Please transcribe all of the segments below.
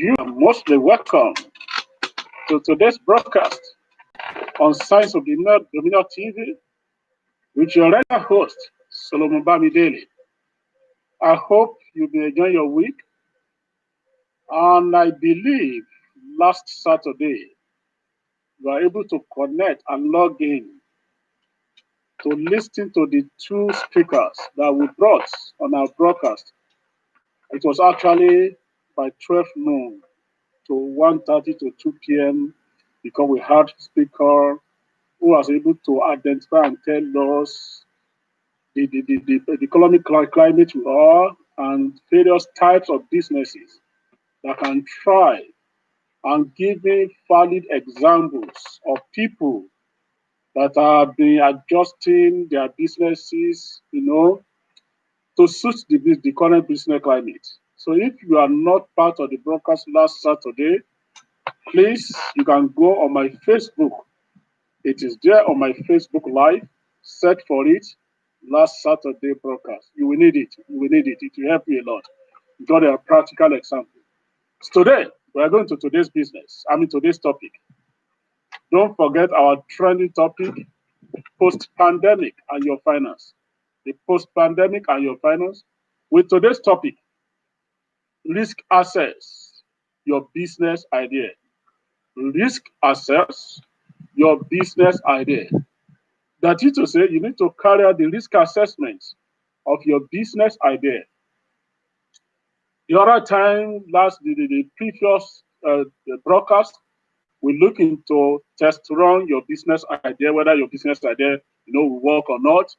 You are mostly welcome to today's broadcast on Science of Dominion TV with your regular host, Solomon Bamidele. I hope you've been enjoying your week, and I believe last Saturday you are able to connect and log in to listen to the two speakers that we brought on our broadcast. It was actually by 12 noon to 1:30 to 2 p.m. because we had speaker who was able to identify and tell us the economic climate we are and various types of businesses that can try and give me valid examples of people that have been adjusting their businesses, to suit the current business climate. So if you are not part of the broadcast last Saturday, please, you can go on my Facebook. It is there on my Facebook Live. Search for it. Last Saturday broadcast. You will need it. You will need it. It will help you a lot. Got a practical example. So today, we are going to today's today's topic. Don't forget our trending topic, post-pandemic and your finance. The post-pandemic and your finance. With today's topic, risk assess your business idea. Risk assess your business idea. That is to say, you need to carry out the risk assessment of your business idea. The other time, the previous broadcast, we look into test run your business idea, whether your business idea, will work or not.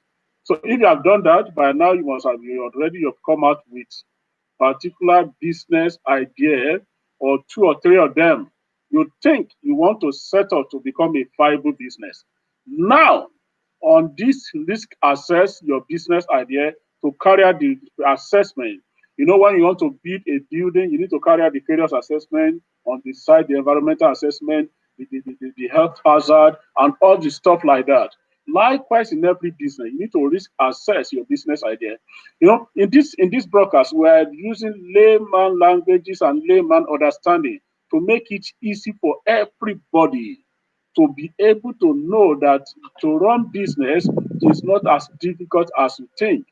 So if you have done that, by now you must have you've come out with particular business idea or two or three of them you think you want to set up to become a viable business. Now, on this risk assess your business idea to carry out the assessment. When you want to build a building, you need to carry out the various assessment on the site, the environmental assessment, the health hazard, and all the stuff like that. Likewise, in every business, you need to risk assess your business idea. In this broadcast, we are using layman languages and layman understanding to make it easy for everybody to be able to know that to run business is not as difficult as you think.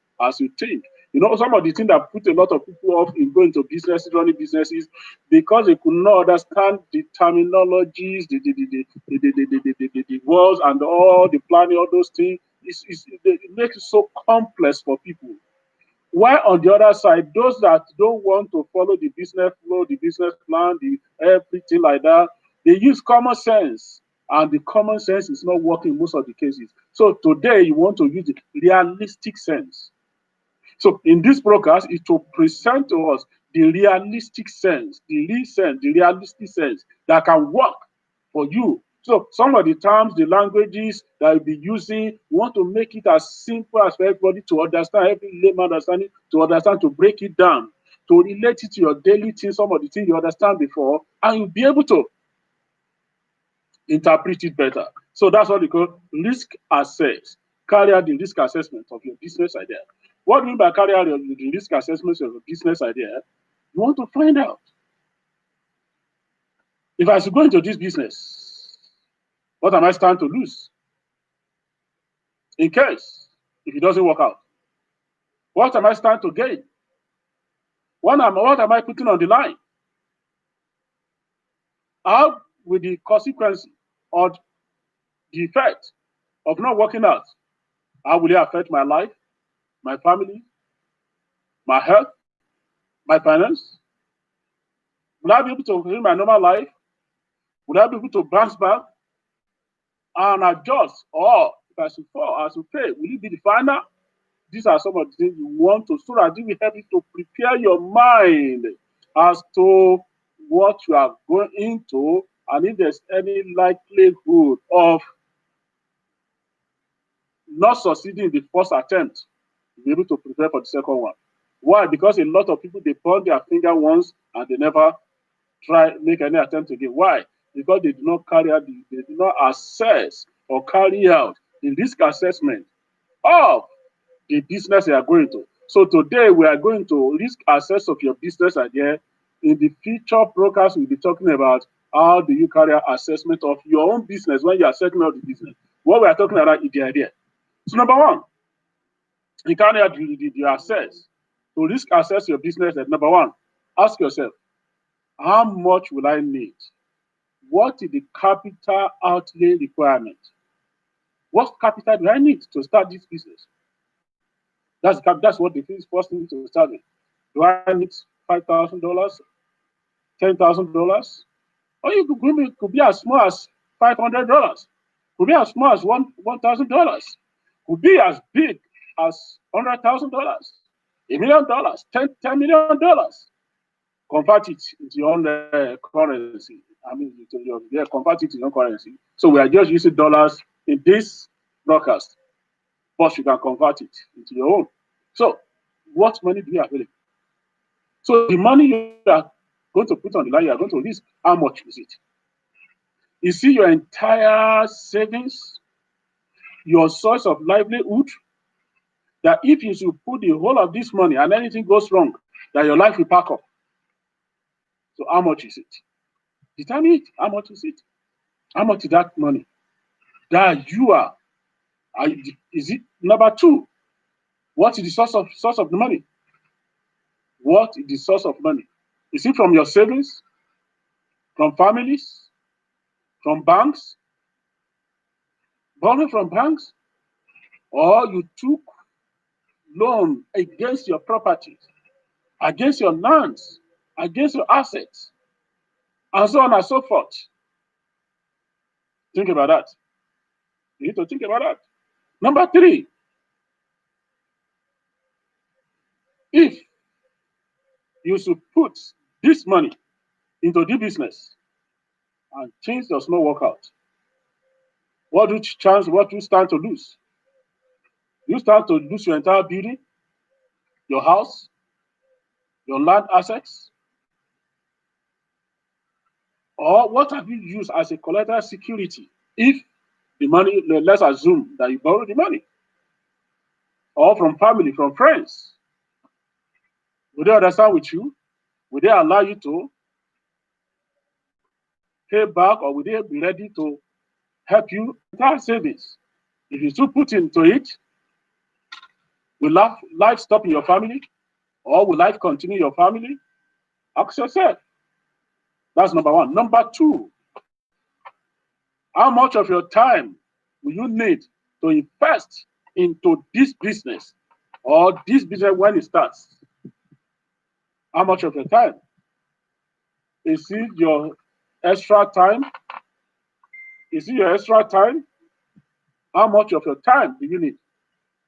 Some of the things that put a lot of people off in going to businesses, running businesses, because they could not understand the terminologies, the words, and all the planning, all those things. It makes it so complex for people. While on the other side, those that don't want to follow the business flow, the business plan, everything like that, they use common sense. And the common sense is not working in most of the cases. So today you want to use the realistic sense. So in this broadcast, it will present to us the realistic sense, the realistic sense that can work for you. So some of the terms, the languages that we'll be using, we want to make it as simple as for everybody to understand, every layman understanding, to understand, to break it down, to relate it to your daily things, some of the things you understand before, and you'll be able to interpret it better. So that's what we call risk assess. Carry out the risk assessment of your business idea. What do you mean by carry out the risk assessment of your business idea? You want to find out, if I should go into this business, what am I standing to lose? In case, if it doesn't work out, what am I standing to gain? What am I putting on the line? How will the consequence or the effect of not working out, how will it affect my life, my family, my health, my finance? Will I be able to live my normal life? Will I be able to bounce back and adjust? Or if I should fall, I should pay, will it be the final? These are some of the things you want to, so that it will help you to prepare your mind as to what you are going into, and if there's any likelihood of not succeeding in the first attempt, you'll be able to prepare for the second one. Why? Because a lot of people, they burn their finger once and they never make any attempt again. Why? Because they do not they do not assess or carry out the risk assessment of the business they are going to. So today we are going to risk assess of your business idea In the future broadcast, we'll be talking about how do you carry out assessment of your own business when you are setting up the business. What we are talking about is the idea. So number one, you carry out the assess. To risk assess your business, at number one, ask yourself, how much will I need? What is the capital outlay requirement? What capital do I need to start this business? That's what the first thing to start with. Do I need $5,000, $10,000? Or you could be as small as $500. Could be as small as $1,000. Could be as big as $100,000, $1 million, $10 million. Convert it into your own currency. I mean, convert it to your currency. So we are just using dollars in this broadcast, but you can convert it into your own. So, what money do you have available? So, the money you are going to put on the line, you are going to risk, how much is it? You see your entire savings, your source of livelihood, that if you should put the whole of this money and anything goes wrong, that your life will pack up. So, how much is it? Determine it. How much is it? How much is that money that you are? Is it number two? What is the source of the money? What is the source of money? Is it from your savings, from families, from banks, borrowing from banks, or you took loan against your properties, against your lands, against your assets, and so on and so forth? Think about that. You need to think about that. Number three, if you should put this money into the business and things does not work out, what do you stand to lose? You stand to lose your entire building, your house, your land assets, or what have you used as a collateral security if the money, let's assume that you borrow the money, or from family, from friends? Will they understand with you? Will they allow you to pay back, or will they be ready to help you with our savings? If you still put into it, will life stop in your family, or will life continue in your family? Ask yourself. That's number one. Number two, how much of your time will you need to invest into this business, or this business when it starts? How much of your time? Is it your extra time? Is it your extra time? How much of your time do you need?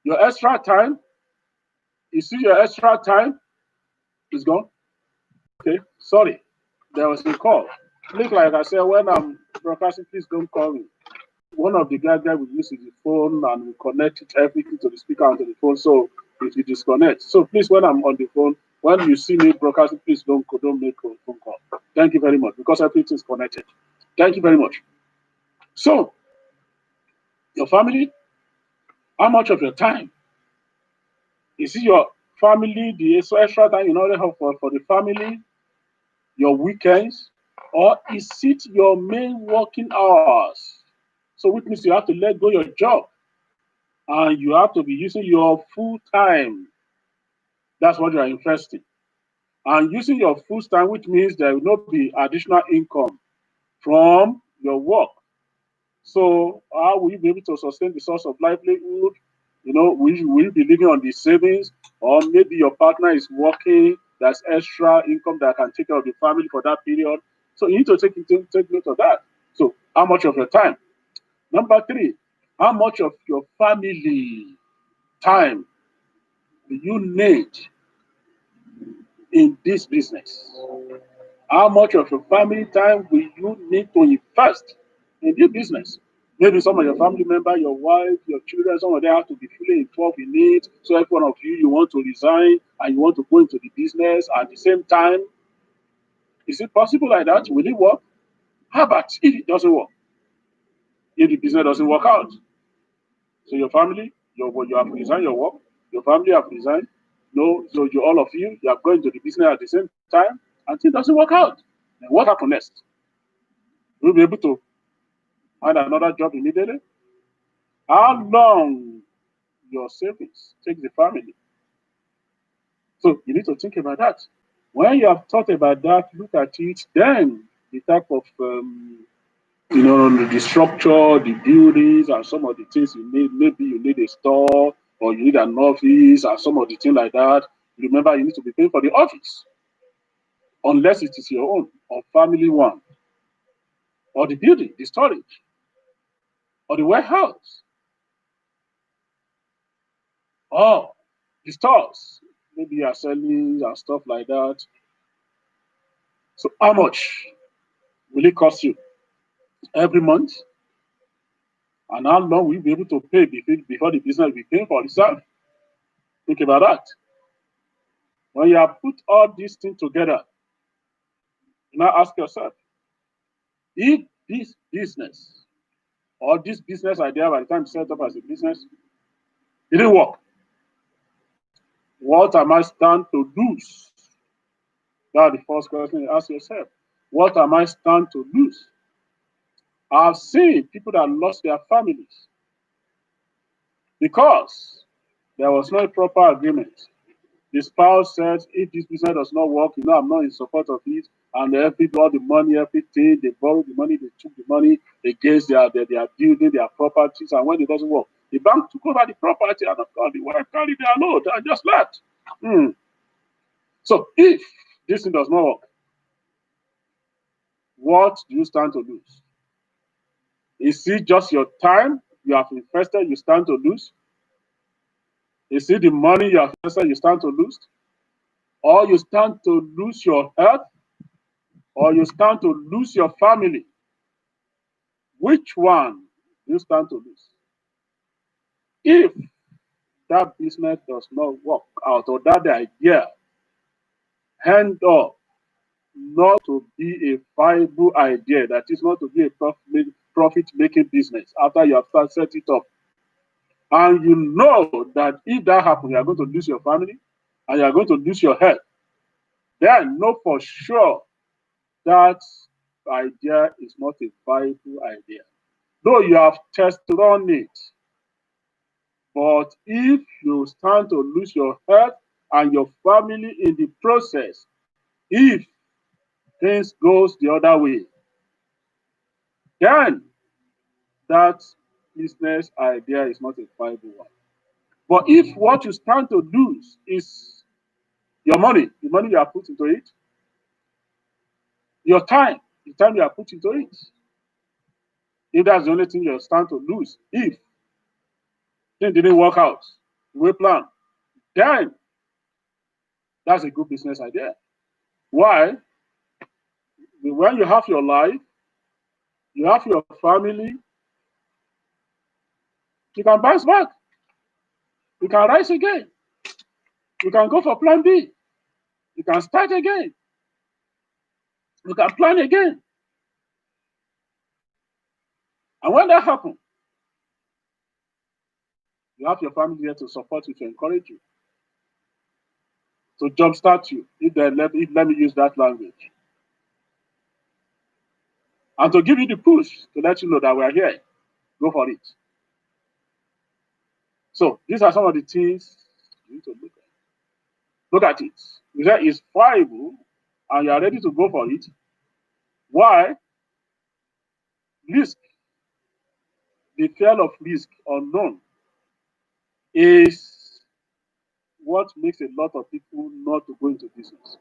Your extra time? Is it your extra time? It's gone. Okay, sorry. There was a call. Please, like I said, when I'm broadcasting, please don't call me. One of the guys that we use is the phone, and we connect everything to the speaker and to the phone, so it will disconnect. So please, when I'm on the phone, when you see me broadcasting, please don't make a phone call. Thank you very much, because everything is connected. Thank you very much. So, your family, how much of your time? Is it your family, the extra time you normally have for the family, your weekends, or is it your main working hours? So which means you have to let go your job and you have to be using your full time. That's what you are investing. And using your full time, which means there will not be additional income from your work. So how will you be able to sustain the source of livelihood? Will you be living on the savings, or maybe your partner is working, there's extra income that can take care of the family for that period. So you need to take note of that. So how much of your time? Number three, how much of your family time do you need in this business? How much of your family time will you need to invest in this business? Maybe some of your family member, your wife, your children, some of them have to be fully involved in it. So every one of you want to resign and you want to go into the business at the same time. Is it possible like that? Will it work? How about if it doesn't work? If the business doesn't work out? So your family, you have resigned your work, your family have resigned. No, so all of you are going to the business at the same time. and it doesn't work out. Then what happens next? You'll be able to find another job immediately. How long your savings take the family? So you need to think about that. When you have thought about that, look at it, then the type of the structure, the buildings, and some of the things you need. Maybe you need a store or you need an office, and some of the things like that. Remember, you need to be paying for the office, unless it is your own or family one, or the building, the storage, or the warehouse, or the stores. Maybe you are selling and stuff like that. So, how much will it cost you every month? And how long will you be able to pay before the business will be paying for itself? Think about that. When you have put all these things together, you now ask yourself, if this business or this business idea by the time set up as a business didn't work, what am I stand to lose? That's the first question you ask yourself. What am I stand to lose? I've seen people that lost their families because there was no proper agreement. The spouse said, if this business does not work, I'm not in support of it. And all the money, everything, they borrowed the money, they took the money against their building, their properties. And when it doesn't work, the bank took over the property and the wife carried their load and just left. So if this thing does not work, what do you stand to lose? Is it just your time you have invested, you stand to lose? Is it the money you have invested, you stand to lose? Or you stand to lose your health? Or you stand to lose your family? Which one do you stand to lose? If that business does not work out, or that idea end up not to be a viable idea, that is not to be a profit-making business after you have set it up, and you know that if that happens, you are going to lose your family and you are going to lose your health, then know for sure that idea is not a viable idea. Though you have tested on it, but if you stand to lose your health and your family in the process, if things goes the other way, then that business idea is not a viable one. But if what you stand to lose is your money, the money you have put into it, your time, the time you have put into it, if that's the only thing you stand to lose, if things didn't work out the way planned, then that's a good business idea. Why? When you have your life, you have your family, you can bounce back. You can rise again. You can go for plan B. You can start again. You can plan again. And when that happens, you have your family here to support you, to encourage you, to jumpstart you, let me use that language. And to give you the push to let you know that we are here. Go for it. So these are some of the things you need to look at. Look at it. You say it's viable and you are ready to go for it. Why? Risk, the fear of risk, unknown, is what makes a lot of people not to go into business.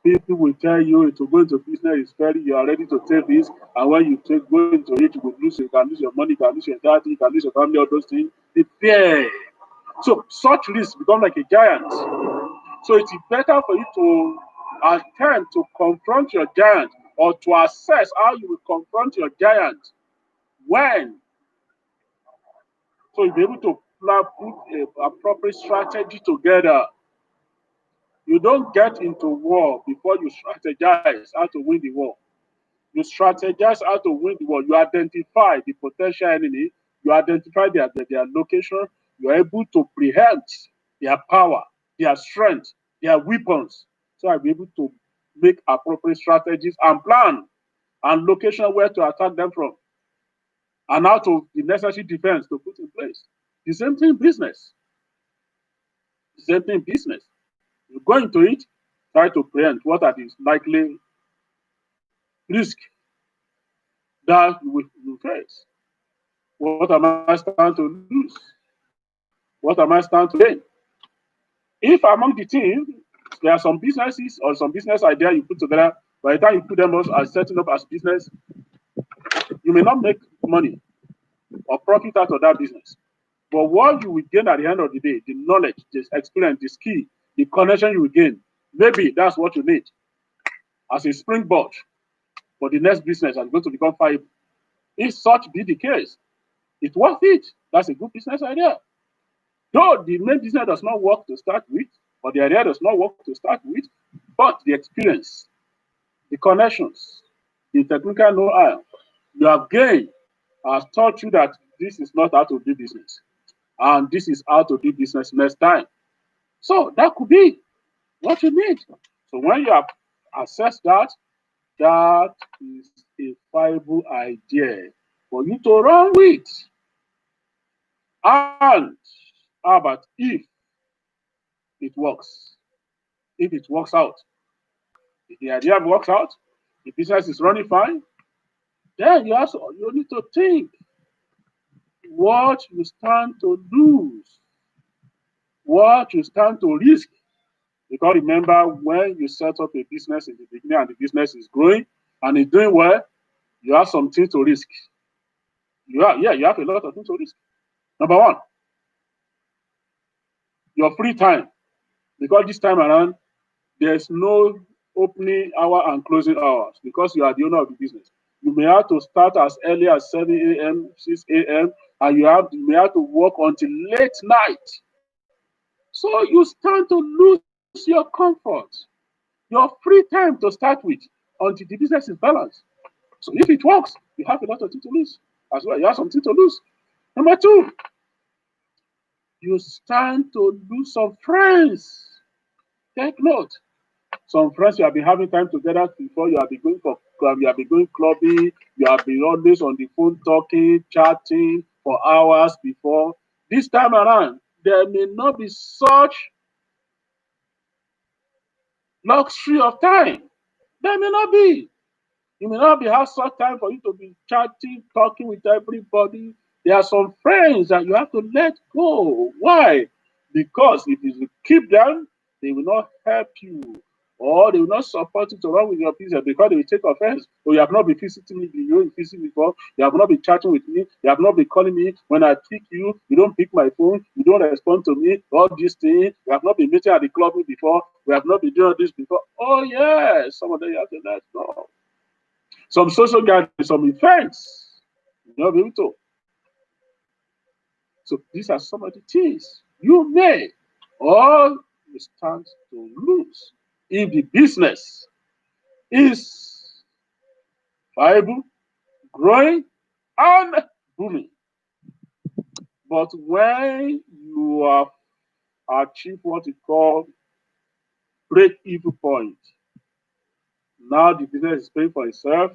People will tell you to go into business is very, you are ready to take this, and when you go into it, you can lose your money, you can lose your daddy, you can lose your family, all those things. The fear. So such risk become like a giant. So it is better for you to attempt to confront your giant, or to assess how you will confront your giant when. So you'll be able to put an appropriate strategy together. You don't get into war before you strategize how to win the war. You strategize how to win the war. You identify the potential enemy. You identify their location. You're able to preempt their power, their strength, their weapons. So I'll be able to make appropriate strategies and plan and location where to attack them from, and how to the necessary defense to put in place. The same thing in business. The same thing in business. You go into it, try to preempt what are the likely risk that you face. What am I stand to lose? What am I stand to gain? If among the team there are some businesses or some business idea you put together, by the time you put them as setting up as business, you may not make money or profit out of that business. But what you will gain at the end of the day, the knowledge, the experience, the skill, the connection you will gain, maybe that's what you need as a springboard for the next business and going to become viable. If such be the case, it's worth it. That's a good business idea. Though the main business does not work to start with, or the idea does not work to start with, but the experience, the connections, the technical know-how you have gained has taught you that this is not how to do business, and this is how to do business next time. So that could be what you need. So when you have assessed that, that is a viable idea for you to run with. And how about if it works? If it works out, if the idea works out, the business is running fine, then you need to think what you stand to lose, what you stand to risk. Because remember, when you set up a business in the beginning and the business is growing and it's doing well, you have something to risk. You have a lot of things to risk. Number one, your free time. Because this time around, there's no opening hour and closing hours because you are the owner of the business. You may have to start as early as 7 a.m., 6 a.m., and you may have to work until late night. So you stand to lose your comfort, your free time to start with until the business is balanced. So if it works, you have a lot of things to lose as well. You have something to lose. Number two, you stand to lose some friends. Take note. Some friends you have been having time together before, you have been going for you have been going clubbing, you have been always on the phone talking, chatting for hours before. This time around, there may not be such luxury of time. There may not be. You may not be have such time for you to be chatting, talking with everybody. There are some friends that you have to let go. Why? Because if you keep them, they will not help you, or they will not support you to run with your business because they will take offense. So you have not been visiting me, you haven't visited me before, you have not been chatting with me, you have not been calling me. When I pick you, you don't pick my phone, you don't respond to me, all these things. We have not been meeting at the club before, we have not been doing this before. Oh yes, some of them you have to let go. Some social gatherings, some events, you know, able to. So these are some of the things you may or you stand to lose if the business is viable, growing, and booming. But when you have achieved what you call break-even point, now the business is paying for itself.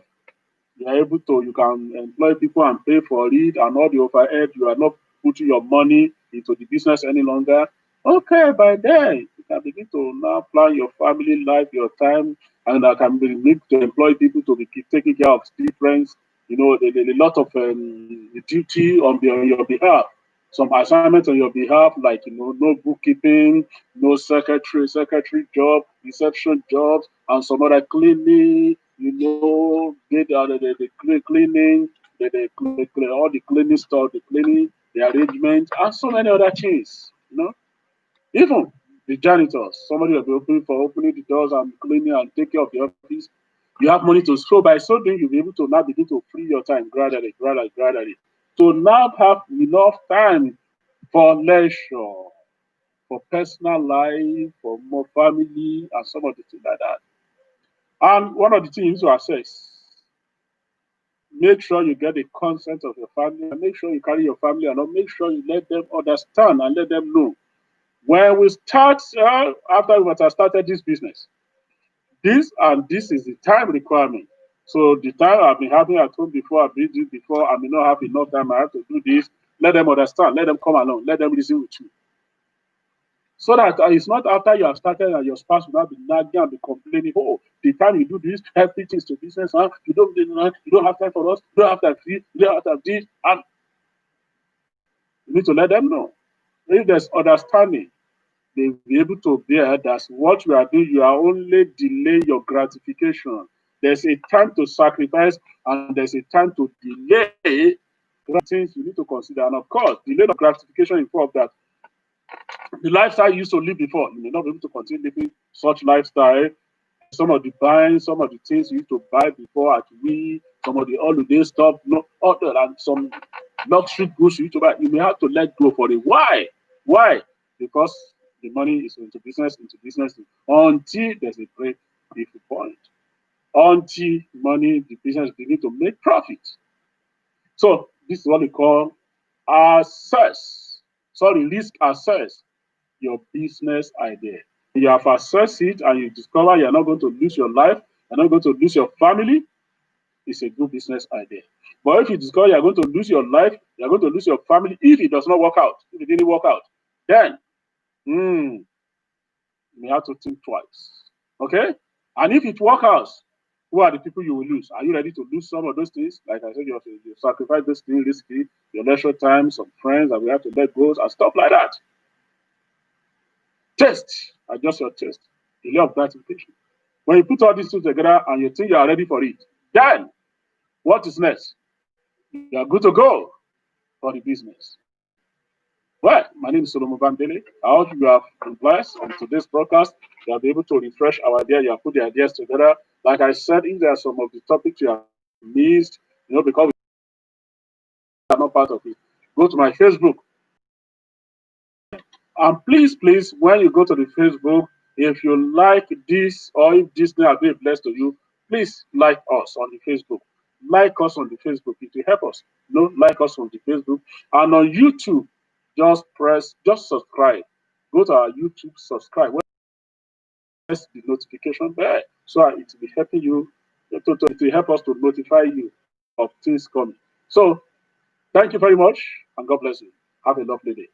You are able to, you can employ people and pay for it, and all the overhead, you are not putting your money into the business any longer. Okay, by then you can begin to now plan your family life, your time, and I can begin to employ people to be taking care of different, a lot of duty on your behalf. Some assignments on your behalf, like no bookkeeping, no secretary job, reception jobs, and some other cleaning, cleaning, all the cleaning stuff, the cleaning, the arrangement, and so many other things. Even the janitors, somebody will be opening the doors and cleaning and take care of the office. You have money to so by so doing, you'll be able to now begin to free your time gradually. To now have enough time for leisure, for personal life, for more family, and some of the things like that. And one of the things to assess, make sure you get the consent of your family, and make sure you carry your family along. Make sure you let them understand and let them know. When we start, after we have started this business, this and this is the time requirement. So the time I've been having at home before, I've been doing before, I may not have enough time. I have to do this. Let them understand. Let them come along. Let them reason with you. So that it's not after you have started and your spouse will not be nagging and be complaining. Oh, the time you do this, everything is to business. Huh? You don't have time for us. You don't have time for this. You don't have time for this. And you need to let them know. If there's understanding, they'll be able to bear that what you are doing, you are only delaying your gratification. There's a time to sacrifice and there's a time to delay things you need to consider. And of course, delay of gratification involves that the lifestyle you used to live before, you may not be able to continue living such lifestyle. Some of the buying, some of the things you used to buy before at we, some of the holiday stuff, no other and some luxury goods you used to buy, you may have to let go for it. Why? Why? Because the money is into business, until there's a great different point. Until money, the business begin to make profit. So this is what we call assess. Sorry, risk assess your business idea. You have assessed it and you discover you're not going to lose your life, you're not going to lose your family, it's a good business idea. But if you discover you're going to lose your life, you're going to lose your family, if it does not work out, if it didn't work out, then you may have to think twice. Okay? And if it works out, who are the people you will lose? Are you ready to lose some of those things? Like I said, you have to sacrifice those things, risky, your leisure time, some friends that we have to let go, and stuff like that. Test, adjust your test. Delay of gratification. When you put all these two together and you think you are ready for it, then what is next? You are good to go for the business. Well, my name is Solomon Bambele. I hope you have been blessed on today's broadcast. You have been able to refresh our idea. You have put the ideas together. Like I said, if there are some of the topics you have missed, because we are not part of it, go to my Facebook. And please, when you go to the Facebook, if you like this or if this thing has been blessed to you, please like us on the Facebook. Like us on the Facebook. It will help us. Like us on the Facebook. And on YouTube, just subscribe. Go to our YouTube, subscribe. Press the notification bell so it will be helping you. It will help us to notify you of things coming. So, thank you very much and God bless you. Have a lovely day.